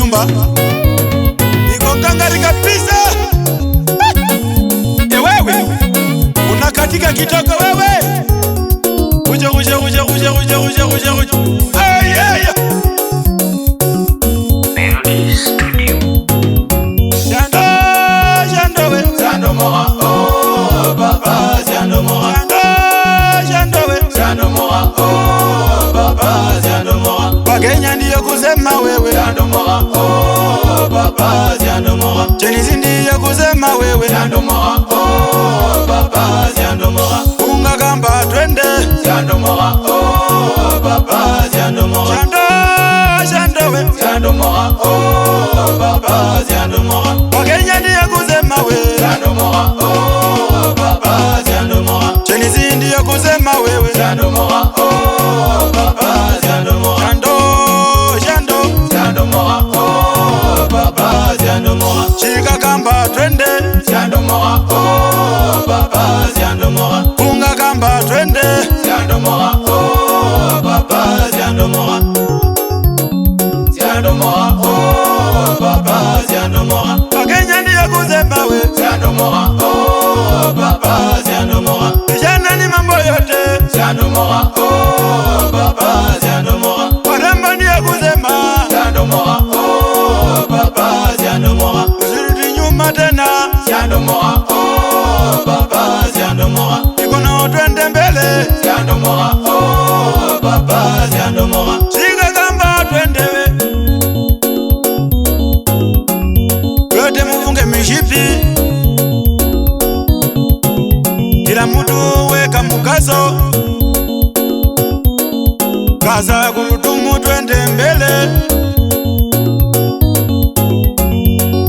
nyumba niko ngangari kabisa. Wewe unakatika kitoko wewe. Uje. Ay. Melody Studio. Jando we. Jando mora, oh papa, jando mora. Jando we. Jando mora, oh papa, jando mora. Wakenya ndiyo kusema wewe. Jando mora, oh papa, jando mora. Chinese ndiyo kusema wewe. Jando mora, oh papa, jando mora. Unga kamba twende. Jando mora, oh papa, jando mora. Jando we. Jando mora, oh papa, jando mora. Wakenya ndiyo kusema wewe. Jando mora, oh papa, jando mora. Chinese ndiyo kusema wewe. Jando mora, oh papa, jando mora. Jando mora, oh papa, jando mora. Chika kamba twende. Jando mora, oh papa, jando mora. Unga kamba twende. Jando mora, oh papa, jando mora. Jando mora, oh papa, jando mora. Wakenya ndiyo kusema wewe. Jando mora, oh papa, jando mora. Vijana ni mambo yote. Jando mora, oh papa, jando mora. Warembo ndiyo kusema. Jando mora, oh papa, jando mora. Usirudi nyuma tena. Jando mora, oh papa, jando mora. Ikono twende mbele. Jando mora, oh papa, jando mora. Chika kamba twende we. Yote mufunge mishipi. Kila mtu weka mukazo. Kaza kurudumu twende mbele.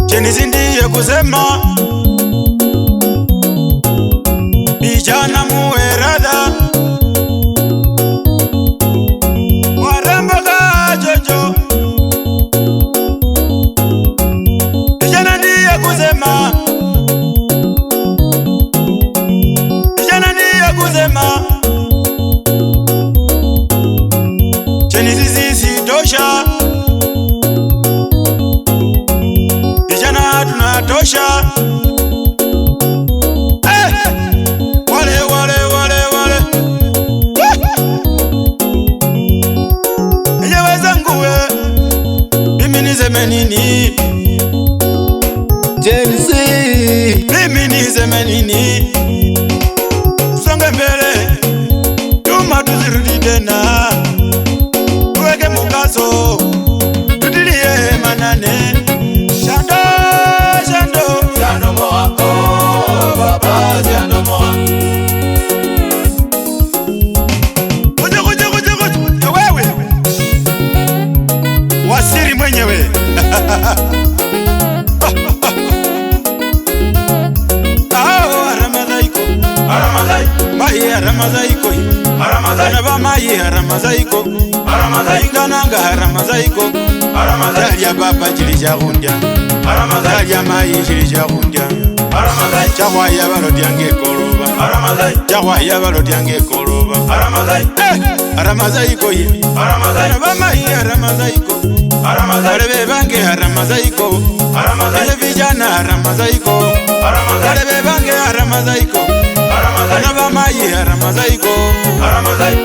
Chinese ndiye kusema. Vijana muwe radha. Warembo kajojo. Vijana ndiye kusema. Vijana ndiye kusema. Chinese sisi tosha. Vijana tunatosha. Wale. Enyewe zangu we. Mimi niseme nini? Chelsea, Mimi niseme nini? Songe mbele. Tuma tusirudi tena. Tuweke mukazo. Tutilie manane. Jando. Jando mora, oh papa, jando mora. Kuja. Wewe. Wasiri mwenyewe. Ramadaiko. Aramazai, Mai Ramadaiko. aramazai, Bana ba mai Ramadaiko. aramazai, Ingananga Ramadaiko. aramazai, Dalia baba jilija kundya. aramazai, Dalia mai jilija kundya. aramazai, Chahwa ya balodi yange koroba. aramazai, Chahwa ya balodi yange koroba. aramazai, Ramadaiko ye. aramazai, Bana ba mai Ramadaiko. aramazai, Barebe bange Ramadaiko. aramazai, Ele vijana Ramadaiko. aramazai, Barebe bange Ramadaiko. aramazai, Bana ba mai Ramadaiko. aramazai,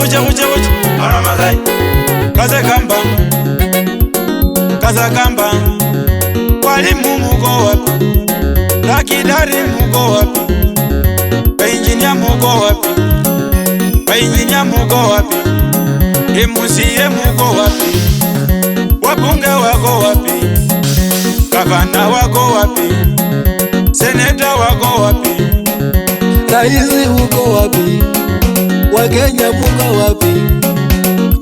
Kuja. aramazai, Kaza kamba. Walimu muko wapi? Dakidari muko wapi? Bainjinia muko wapi? Bainjinia muko wapi? MCA muko wapi? Wabunge wako wapi? Gavana wako wapi? Seneta wako wapi? raisi uko wapi? Wakenya muko wapi?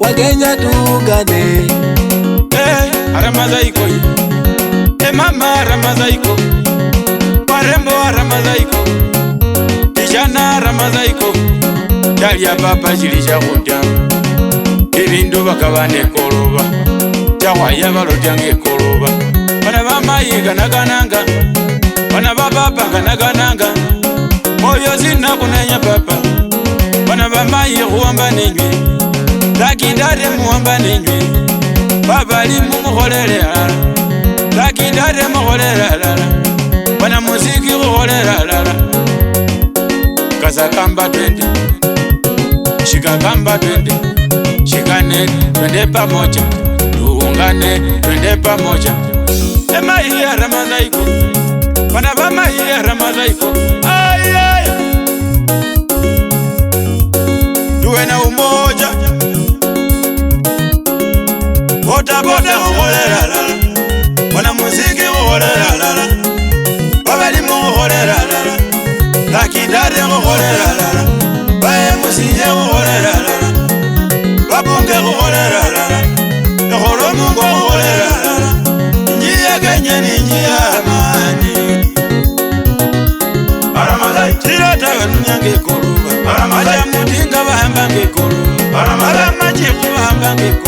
Wakenya tuungane. Ramadaiko. Mama Ramadaiko. Warembo Ramadaiko. Vijana Ramadaiko. Dalia baba jilija kundya. Ibindu bakabane koroba. Chahwa ya balodi yange koroba. Bana ba mai ganagananga. Bana ba baba ganagananga. Moyo zina kunenya papa. Bana ba mai huamba ninywe. Dakidare muamba ninywe. babali mukholele alala lakindate mukholele alala wana muziki kukholele alala kasakamba twende shikakamba twende shikane twende pamoja tuungane twende pamoja emai ya Ramadhaiko wana bamai ya Ramadhaiko ayaya tuwe na umoja bota bota kukholela alala wana muziki kukholela alala babali mukholela alala lakindate kukholela alala bae musiye kukholela alala babunge kukholela alala ekholo mungu kukholela alala njiya kenye ni njiya amani Ramadhai tiratawe nunyange koluba Ramadhai mutinga bahamba ngekoluba Ramadhai machiku bahamba ngekoluba